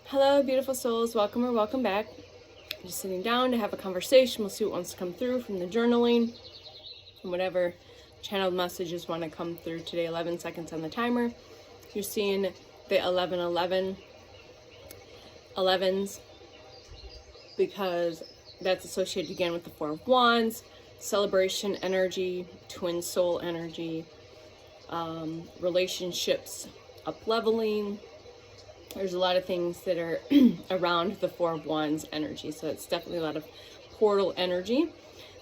Hello, beautiful souls. Welcome or welcome back. Just sitting down to have a conversation. We'll see what wants to come through from the journaling and whatever channeled messages want to come through today. 11 seconds on the timer. You're seeing the 1111 11s because that's associated again with the Four of Wands, celebration energy, twin soul energy, relationships up leveling. There's a lot of things that are around the Four of Wands energy, so it's definitely a lot of portal energy.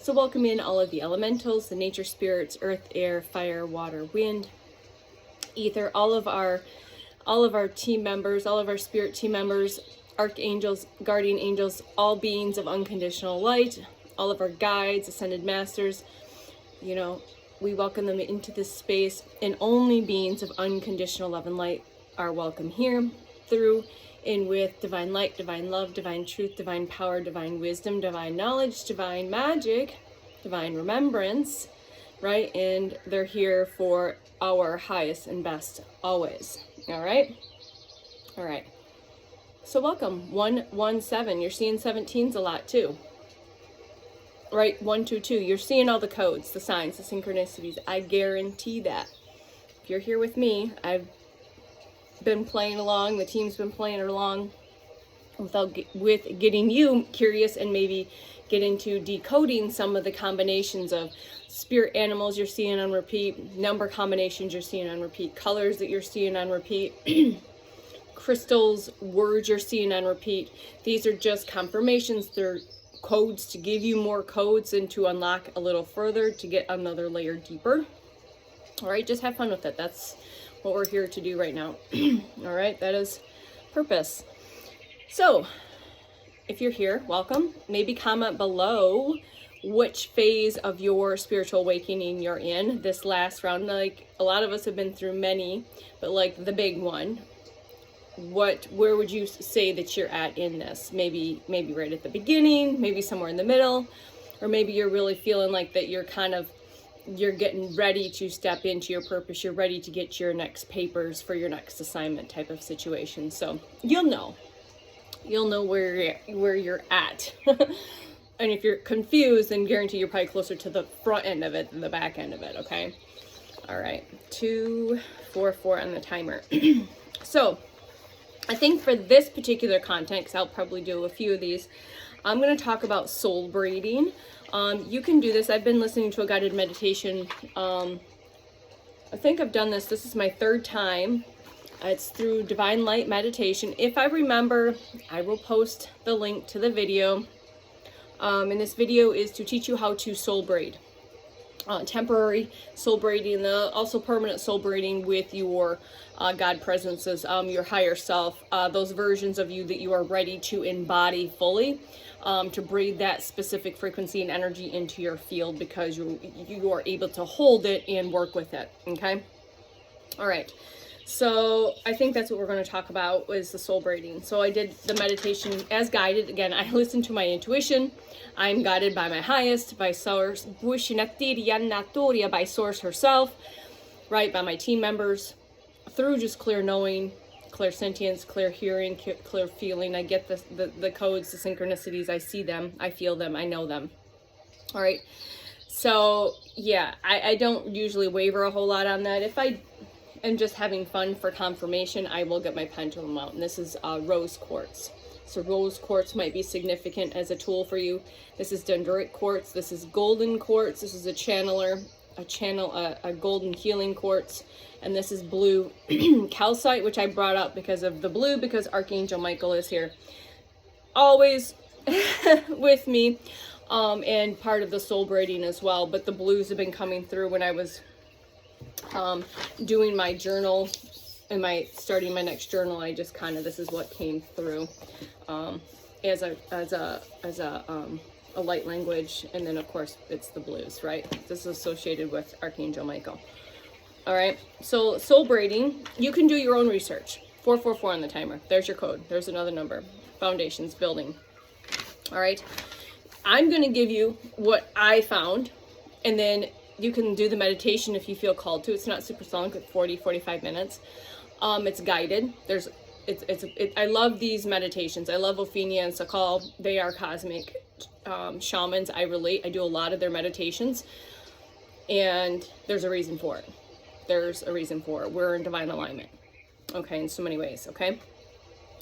So welcome in all of the elementals, the nature spirits, earth, air, fire, water, wind, ether, all of our team members, all of our spirit team members, archangels, guardian angels, all beings of unconditional light, all of our guides, ascended masters. You know, we welcome them into this space, and only beings of unconditional love and light are welcome here. Through in with divine light, divine love, divine truth, divine power, divine wisdom, divine knowledge, divine magic, divine remembrance, right? And they're here for our highest and best always. All right. So welcome. 117. You're seeing 17s a lot too, right? 122. You're seeing all the codes, the signs, the synchronicities. I guarantee that. If you're here with me, I've been playing along, the team's been playing along with getting you curious and maybe get into decoding some of the combinations of spirit animals you're seeing on repeat, number combinations you're seeing on repeat, colors that you're seeing on repeat, crystals, words you're seeing on repeat. These are just confirmations. They're codes to give you more codes and to unlock a little further, to get another layer deeper. All right, just have fun with it. That's what we're here to do right now. All right, that is purpose. So if you're here, welcome. Maybe comment below which phase of your spiritual awakening you're in this last round. Like, a lot of us have been through many, but like the big one, where would you say that you're at in this? Maybe right at the beginning, maybe somewhere in the middle, or maybe you're really feeling like that you're getting ready to step into your purpose. You're ready to get your next papers for your next assignment type of situation. So you'll know where you're at. And if you're confused, then guarantee you're probably closer to the front end of it than the back end of it. Okay. All right. 244 on the timer. So I think for this particular content, because I'll probably do a few of these, I'm going to talk about soul braiding. You can do this. I've been listening to a guided meditation. I think I've done this. This is my third time. It's through Divine Light Meditation. If I remember, I will post the link to the video. And this video is to teach you how to soul braid. Temporary soul braiding, also permanent soul braiding with your God presences, your higher self, those versions of you that you are ready to embody fully, to braid that specific frequency and energy into your field, because you are able to hold it and work with it. Okay. All right. So I think that's what we're going to talk about, is the soul braiding. So I did the meditation as guided. Again, I listened to my intuition. I'm guided by my highest, by source, by source herself, right? By my team members, through just clear knowing, clear sentience, clear hearing, clear feeling. I get the codes, the synchronicities. I see them, I feel them, I know them. All right. So yeah, I don't usually waver a whole lot on that. If I am just having fun for confirmation, I will get my pendulum out. And this is rose quartz. So rose quartz might be significant as a tool for you. This is dendritic quartz. This is golden quartz. This is a channeler, a golden healing quartz. And this is blue calcite, which I brought up because of the blue, because Archangel Michael is here always with me, and part of the soul braiding as well. But the blues have been coming through when I was doing my journal and starting my next journal. I just this is what came through as a light language. And then of course it's the blues, right? This is associated with Archangel Michael. All right, so soul braiding, you can do your own research. 444 on the timer. There's your code. There's another number. Foundations, building. All right, I'm going to give you what I found, and then you can do the meditation if you feel called to. It's not super long, like 40-45 minutes. It's guided. There's I love these meditations. I love Ophenia and Sakal. They are cosmic shamans. I relate. I do a lot of their meditations, and there's a reason for it. There's a reason for it. We're in divine alignment, okay, in so many ways, okay?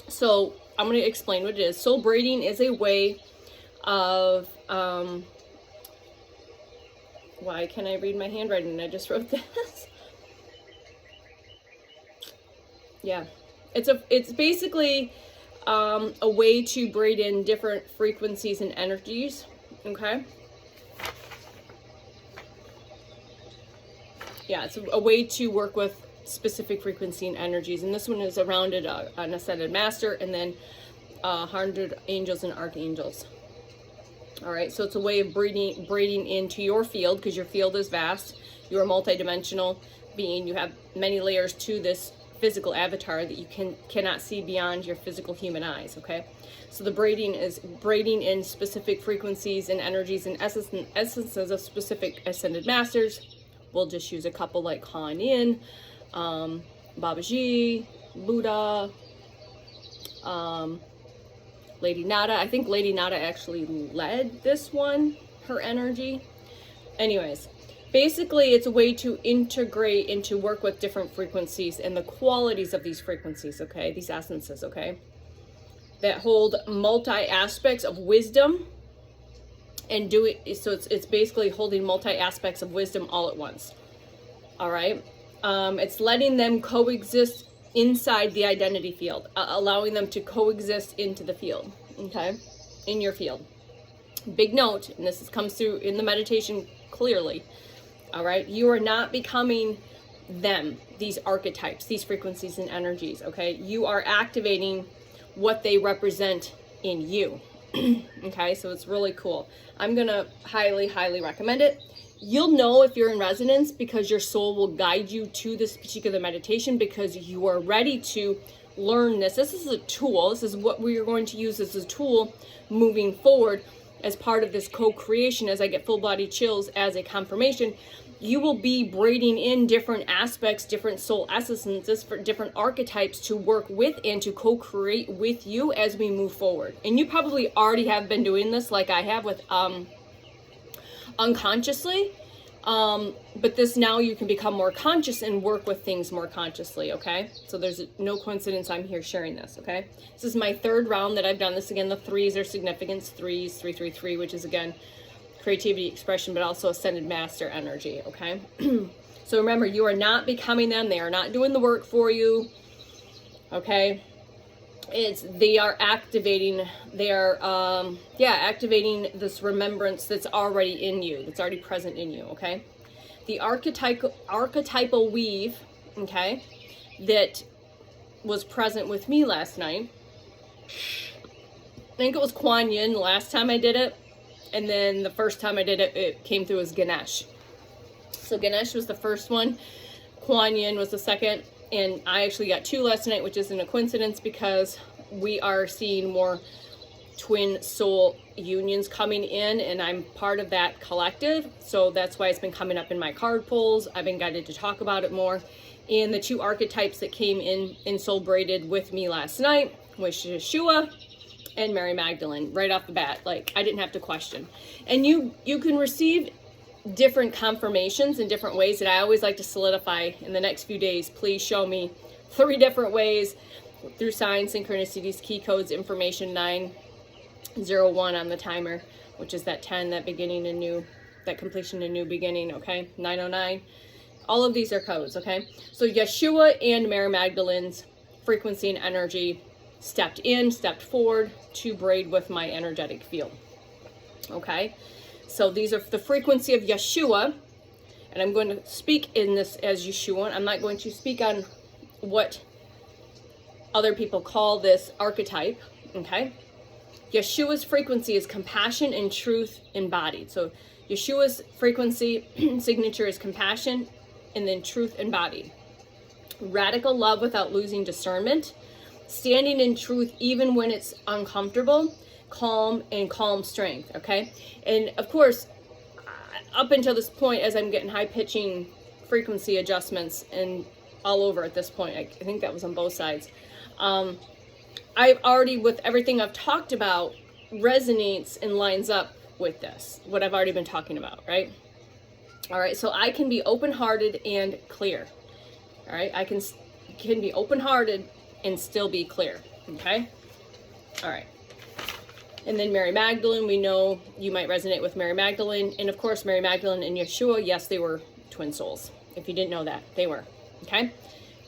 So I'm going to explain what it is. Soul braiding is a way of, why can't I read my handwriting? I just wrote this. Yeah. It's basically a way to braid in different frequencies and energies, okay? Yeah, it's a way to work with specific frequency and energies, and this one is around an ascended master, and then 100 angels and archangels. All right, so it's a way of braiding into your field, because your field is vast. You're a multidimensional being. You have many layers to this physical avatar that you cannot see beyond your physical human eyes, okay? So the braiding is braiding in specific frequencies and energies and essences of specific ascended masters. We'll just use a couple like Han Yin, Babaji, Buddha, Lady Nada. I think Lady Nada actually led this one, her energy. Anyways, basically it's a way to integrate and to work with different frequencies and the qualities of these frequencies, okay? These essences, okay? That hold multi-aspects of wisdom and do it, so it's basically holding multi-aspects of wisdom all at once, all right? It's letting them coexist inside the identity field, allowing them to coexist into the field, okay? In your field. Big note, and this comes through in the meditation clearly, all right? You are not becoming them, these archetypes, these frequencies and energies, okay? You are activating what they represent in you, okay? So it's really cool. I'm gonna highly, highly recommend it. You'll know if you're in resonance because your soul will guide you to this particular meditation because you are ready to learn this. This is a tool. This is what we are going to use as a tool moving forward as part of this co-creation. As I get full body chills as a confirmation, you will be braiding in different aspects, different soul essences, for different archetypes to work with and to co-create with you as we move forward. And you probably already have been doing this like I have with unconsciously, but this now you can become more conscious and work with things more consciously, okay? So there's no coincidence I'm here sharing this, okay? This is my third round that I've done this. Again, the threes are significance, 333, which is again creativity, expression, but also ascended master energy, okay? So remember, you are not becoming them. They are not doing the work for you, okay? They are activating, activating this remembrance that's already in you, that's already present in you, okay? The archetypal weave, okay, that was present with me last night. I think it was Kuan Yin the last time I did it. And then the first time I did it, it came through as Ganesh. So Ganesh was the first one. Kuan Yin was the second. And I actually got two last night, which isn't a coincidence because we are seeing more twin soul unions coming in. And I'm part of that collective. So that's why it's been coming up in my card pulls. I've been guided to talk about it more. And the two archetypes that came in soul braided with me last night was Yeshua and Mary Magdalene, right off the bat. Like, I didn't have to question. And you can receive different confirmations in different ways that I always like to solidify in the next few days. Please show me 3 different ways through signs, synchronicities, key codes, information. 901 on the timer, which is that 10, that beginning and new, that completion and new beginning, okay? 909. All of these are codes, okay? So Yeshua and Mary Magdalene's frequency and energy stepped forward to braid with my energetic field, okay? So these are the frequency of Yeshua, and I'm going to speak in this as Yeshua. I'm not going to speak on what other people call this archetype, okay? Yeshua's frequency is compassion and truth embodied. So Yeshua's frequency signature is compassion and then truth embodied. Radical love without losing discernment. Standing in truth even when it's uncomfortable. Calm and calm strength, okay? And of course, up until this point, as I'm getting high pitching frequency adjustments and all over at this point. I think that was on both sides. I've already, with everything I've talked about, resonates and lines up with this, what I've already been talking about, right? All right, so I can be open-hearted and clear. All right, I can be open-hearted and still be clear, okay? All right. And then Mary Magdalene, we know you might resonate with Mary Magdalene. And of course, Mary Magdalene and Yeshua, yes, they were twin souls. If you didn't know that, they were, okay?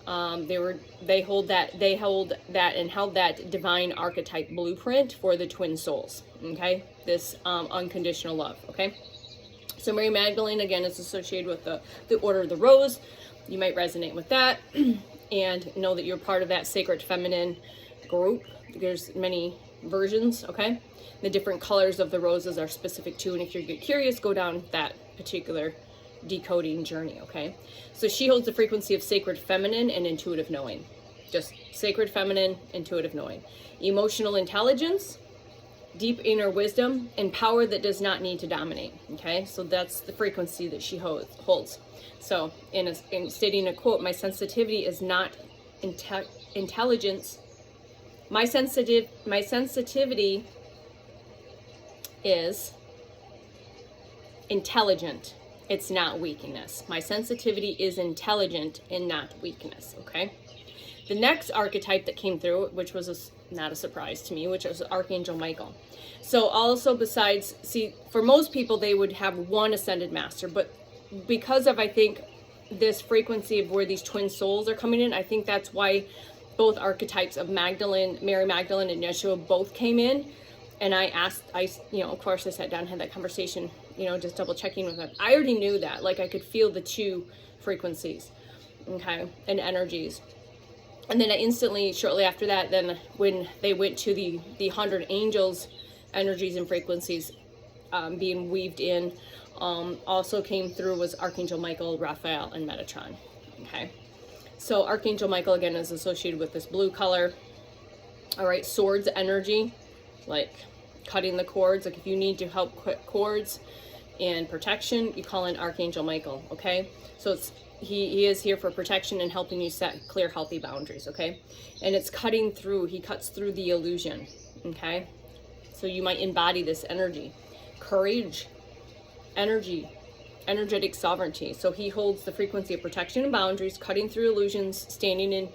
They hold that and held that divine archetype blueprint for the twin souls, okay? This unconditional love, okay? So Mary Magdalene, again, is associated with the Order of the Rose. You might resonate with that and know that you're part of that sacred feminine group. There's many versions, okay? The different colors of the roses are specific to, and if you get curious, go down that particular decoding journey, okay? So she holds the frequency of sacred feminine and intuitive knowing. Just sacred feminine, intuitive knowing. Emotional intelligence, deep inner wisdom, and power that does not need to dominate, okay? So that's the frequency that she holds. So in stating a quote, my sensitivity is not intelligence. My sensitivity is intelligent. It's not weakness. My sensitivity is intelligent and not weakness, okay? The next archetype that came through, which was not a surprise to me, which was Archangel Michael. So also besides, see, for most people, they would have one ascended master, but because of, I think, this frequency of where these twin souls are coming in, I think that's why both archetypes of Mary Magdalene and Yeshua both came in. And I asked, of course I sat down and had that conversation, just double checking with them. I already knew that, like I could feel the two frequencies, okay, and energies. And then I instantly, shortly after that, then when they went to the 100 angels, energies and frequencies being weaved in, also came through was Archangel Michael, Raphael, and Metatron, okay? So Archangel Michael, again, is associated with this blue color. All right, swords energy, like cutting the cords. Like if you need to help cut cords and protection, you call in Archangel Michael, okay? So he is here for protection and helping you set clear, healthy boundaries, okay? And it's cutting through, he cuts through the illusion, okay? So you might embody this energy. Courage, energy, energetic sovereignty. So he holds the frequency of protection and boundaries, cutting through illusions, standing in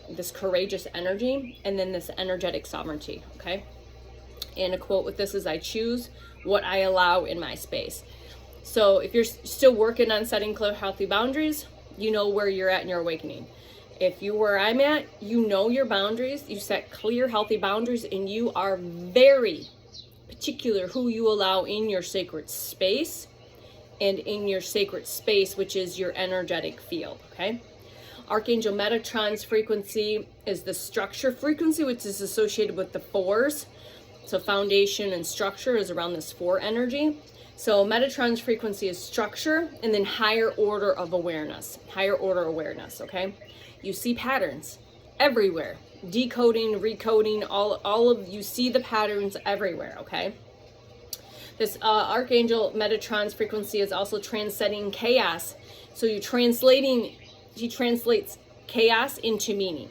this courageous energy, and then this energetic sovereignty, okay? And a quote with this is, I choose what I allow in my space. So if you're still working on setting clear, healthy boundaries, you know where you're at in your awakening. If you're where I'm at, you know your boundaries, you set clear, healthy boundaries, and you are very particular who you allow in your sacred space and in your sacred space, which is your energetic field, okay? Archangel Metatron's frequency is the structure frequency, which is associated with the fours. So foundation and structure is around this 4 energy. So Metatron's frequency is structure and then higher order of awareness, okay? You see patterns everywhere, decoding, recoding, all of you see the patterns everywhere, okay? This Archangel Metatron's frequency is also transcending chaos. So he translates chaos into meaning.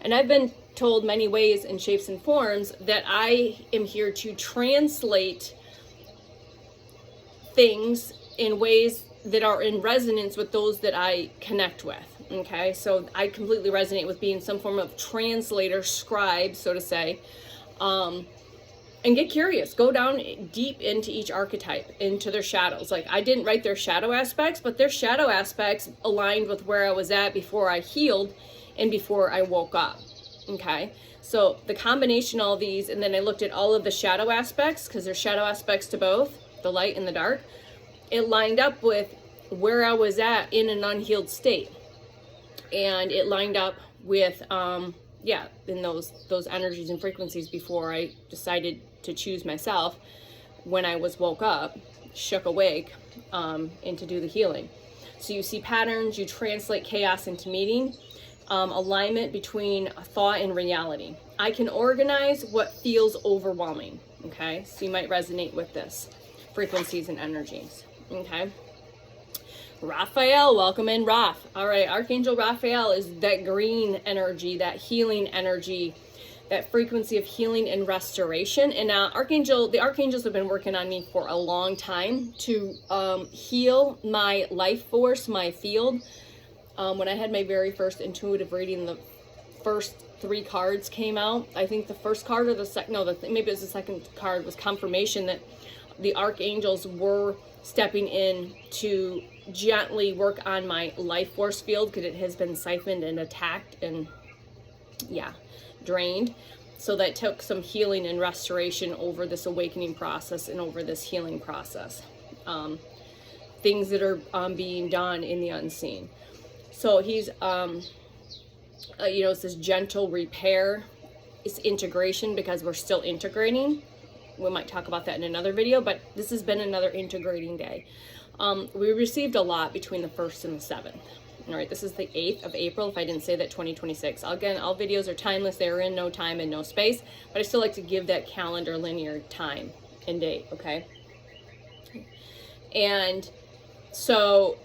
And I've been told many ways and shapes and forms that I am here to translate things in ways that are in resonance with those that I connect with, okay? So I completely resonate with being some form of translator, scribe, so to say, and get curious. Go down deep into each archetype, into their shadows. Like I didn't write their shadow aspects, but their shadow aspects aligned with where I was at before I healed and before I woke up, okay? So the combination of all these, and then I looked at all of the shadow aspects, because there's shadow aspects to both, the light and the dark. It lined up with where I was at in an unhealed state. And it lined up with, in those energies and frequencies before I decided to choose myself when I was woke up, shook awake, and to do the healing. So you see patterns, you translate chaos into meaning, alignment between thought and reality. I can organize what feels overwhelming, okay? So you might resonate with this, frequencies and energies, okay? Raphael, welcome in, Raph. All right, Archangel Raphael is that green energy, that healing energy, that frequency of healing and restoration. And the archangels have been working on me for a long time to heal my life force, my field. When I had my very first intuitive reading, the first 3 cards came out. I think the first card or the second, no, maybe it was the second card, was confirmation that the archangels were stepping in to gently work on my life force field, because it has been siphoned and attacked and drained. So that took some healing and restoration over this awakening process and over this healing process. Things that are being done in the unseen. So he's it's this gentle repair. It's integration, because we're still integrating. We might talk about that in another video, but this has been another integrating day. We received a lot between the 1st and the 7th. All right, this is the 8th of April, if I didn't say that, 2026. Again, all videos are timeless. They're in no time and no space, but I still like to give that calendar linear time and date, okay? And so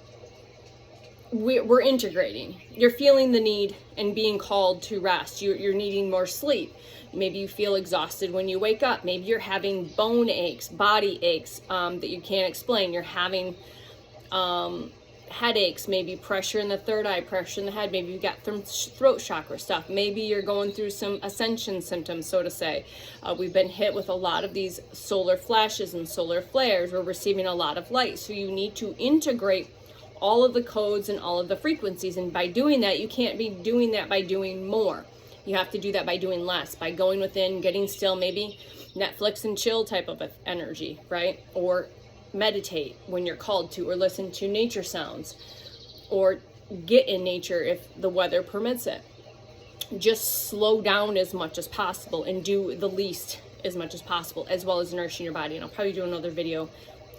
we're integrating. You're feeling the need and being called to rest. You're needing more sleep. Maybe you feel exhausted when you wake up. Maybe you're having bone aches, body aches that you can't explain. You're having headaches, maybe pressure in the third eye, pressure in the head. Maybe you've got throat chakra stuff. Maybe you're going through some ascension symptoms, so to say. We've been hit with a lot of these solar flashes and solar flares. We're receiving a lot of light. So you need to integrate all of the codes and all of the frequencies. And by doing that, you can't be doing that by doing more. You have to do that by doing less, by going within, getting still, maybe Netflix and chill type of energy, right? Or meditate when you're called to, or listen to nature sounds, or get in nature if the weather permits it. Just slow down as much as possible and do the least as much as possible, as well as nourishing your body. And I'll probably do another video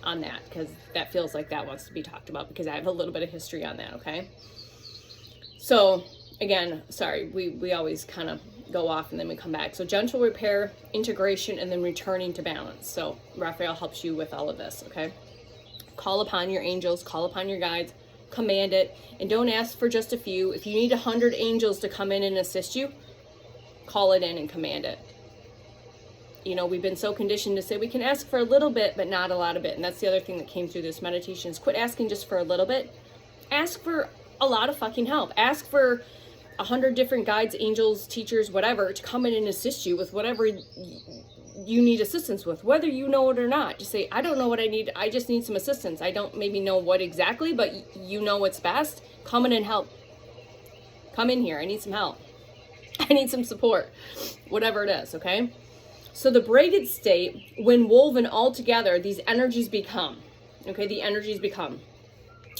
on that, because that feels like that wants to be talked about, because I have a little bit of history on that, okay? So again, sorry, we always kind of go off and then we come back. So gentle repair, integration, and then returning to balance. So Raphael helps you with all of this, okay? Call upon your angels, call upon your guides, command it, and don't ask for just a few. If you need 100 angels to come in and assist you, call it in and command it. You know, we've been so conditioned to say we can ask for a little bit, but not a lot of it. And that's the other thing that came through this meditation, is quit asking just for a little bit. Ask for a lot of fucking help. Ask for 100 different guides, angels, teachers, whatever, to come in and assist you with whatever you need assistance with, whether you know it or not. Just say, I don't know what I need. I just need some assistance. I don't maybe know what exactly, but you know what's best. Come in and help. Come in here. I need some help. I need some support. Whatever it is, okay? So the braided state, when woven all together, these energies become, okay? The energies become.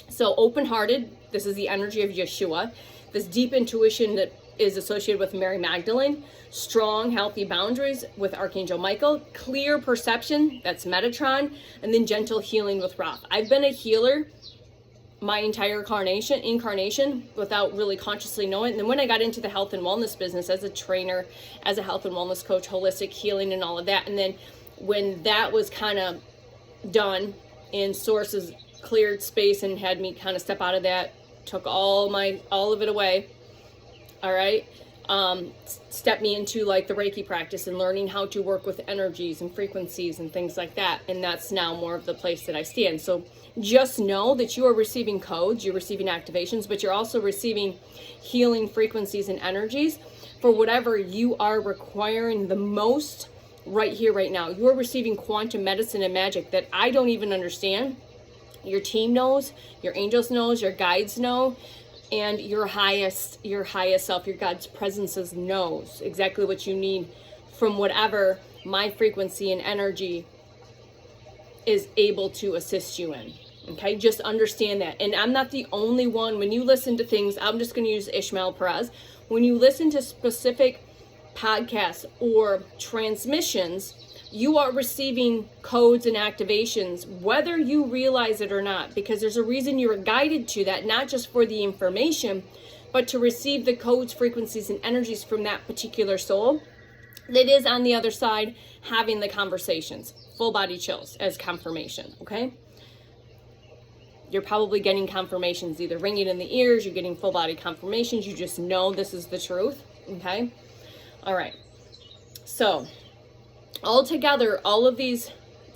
So open-hearted, this is the energy of Yeshua. This deep intuition that is associated with Mary Magdalene. Strong, healthy boundaries with Archangel Michael. Clear perception, that's Metatron. And then gentle healing with Raph. I've been a healer my entire incarnation without really consciously knowing it. And then when I got into the health and wellness business as a trainer, as a health and wellness coach, holistic healing and all of that. And then when that was kind of done and sources cleared space and had me kind of step out of that, took all of it away, all right, stepped me into like the Reiki practice and learning how to work with energies and frequencies and things like that. And that's now more of the place that I stand. So just know that you are receiving codes, you're receiving activations, but you're also receiving healing frequencies and energies for whatever you are requiring the most right here, right now. You're receiving quantum medicine and magic that I don't even understand. Your team knows, your angels knows, your guides know, and your highest self, your God's presences knows exactly what you need from whatever my frequency and energy is able to assist you in. Okay, just understand that. And I'm not the only one. When you listen to things, I'm just going to use Ishmael Perez. When you listen to specific podcasts or transmissions, you are receiving codes and activations, whether you realize it or not, because there's a reason you were guided to that, not just for the information, but to receive the codes, frequencies, and energies from that particular soul that is on the other side having the conversations. Full body chills as confirmation, okay? you're probably getting confirmations, either ringing in the ears, you're getting full body confirmations, you just know this is the truth, okay? All right, so all together, all of these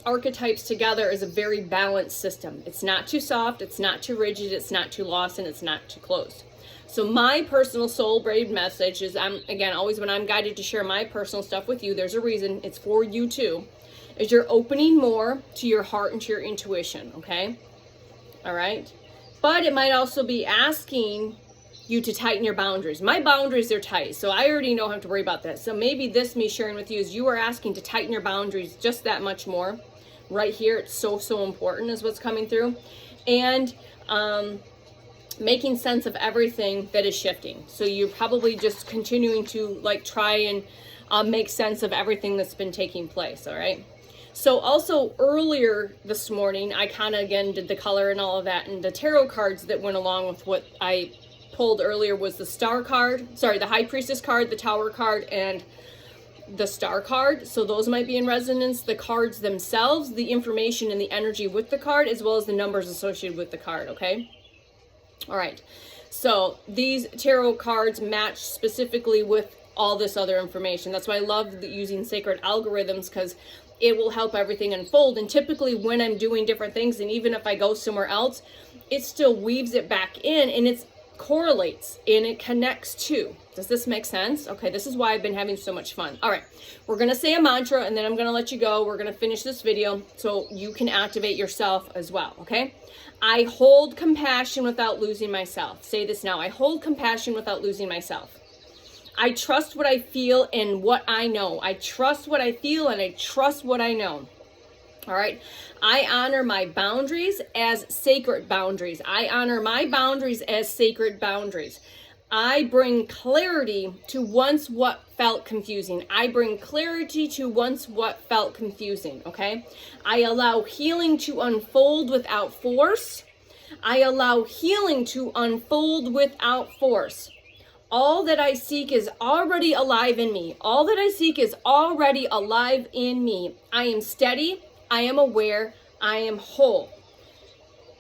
archetypes together is a very balanced system. It's not too soft, it's not too rigid, it's not too lost, and it's not too closed. So my personal soul braid message is, again, always when I'm guided to share my personal stuff with you, there's a reason, it's for you too, is you're opening more to your heart and to your intuition, okay? All right? But it might also be asking you to tighten your boundaries. My boundaries are tight, so I already don't have to worry about that. So maybe this, me sharing with you, is you are asking to tighten your boundaries just that much more. Right here, it's so important is what's coming through. And making sense of everything that is shifting. So you're probably just continuing to like try and make sense of everything that's been taking place, all right? So also earlier this morning, I kind of again did the color and all of that, and the tarot cards that went along with what I pulled earlier was the Star card, sorry, the High Priestess card, the Tower card, and the Star card. So those might be in resonance. The cards themselves, the information and the energy with the card, as well as the numbers associated with the card, okay? All right, so these tarot cards match specifically with all this other information. That's why I love using sacred algorithms, because it will help everything unfold. And typically when I'm doing different things, and even if I go somewhere else, it still weaves it back in, and it correlates and it connects to. Does this make sense? Okay, this is why I've been having so much fun. All right, we're gonna say a mantra, and then I'm gonna let you go. We're gonna finish this video so you can activate yourself as well, okay? I hold compassion without losing myself. Say this now. I hold compassion without losing myself. I trust what I feel and what I know. I trust what I feel and I trust what I know. All right. I honor my boundaries as sacred boundaries. I honor my boundaries as sacred boundaries. I bring clarity to once what felt confusing. I bring clarity to once what felt confusing, okay? I allow healing to unfold without force. I allow healing to unfold without force. All that I seek is already alive in me. All that I seek is already alive in me. I am steady. I am aware. I am whole.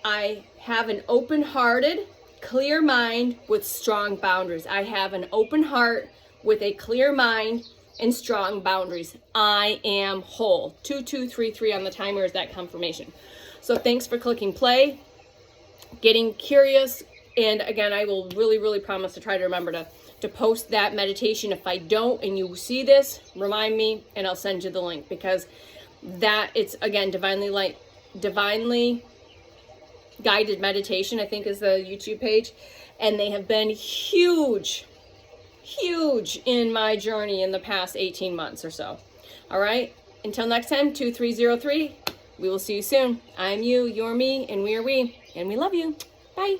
I have an open-hearted, clear mind with strong boundaries. I have an open heart with a clear mind and strong boundaries. I am whole. 2233 on the timer is that confirmation. So thanks for clicking play, getting curious, and again, I will really promise to try to remember to post that meditation. If I don't and you see this, remind me and I'll send you the link, because that it's again divinely guided meditation, I think is the YouTube page, and they have been huge in my journey in the past 18 months or so. All right, until next time, 2303, we will see you soon. I'm you, you're me, and we are we, and we love you. Bye.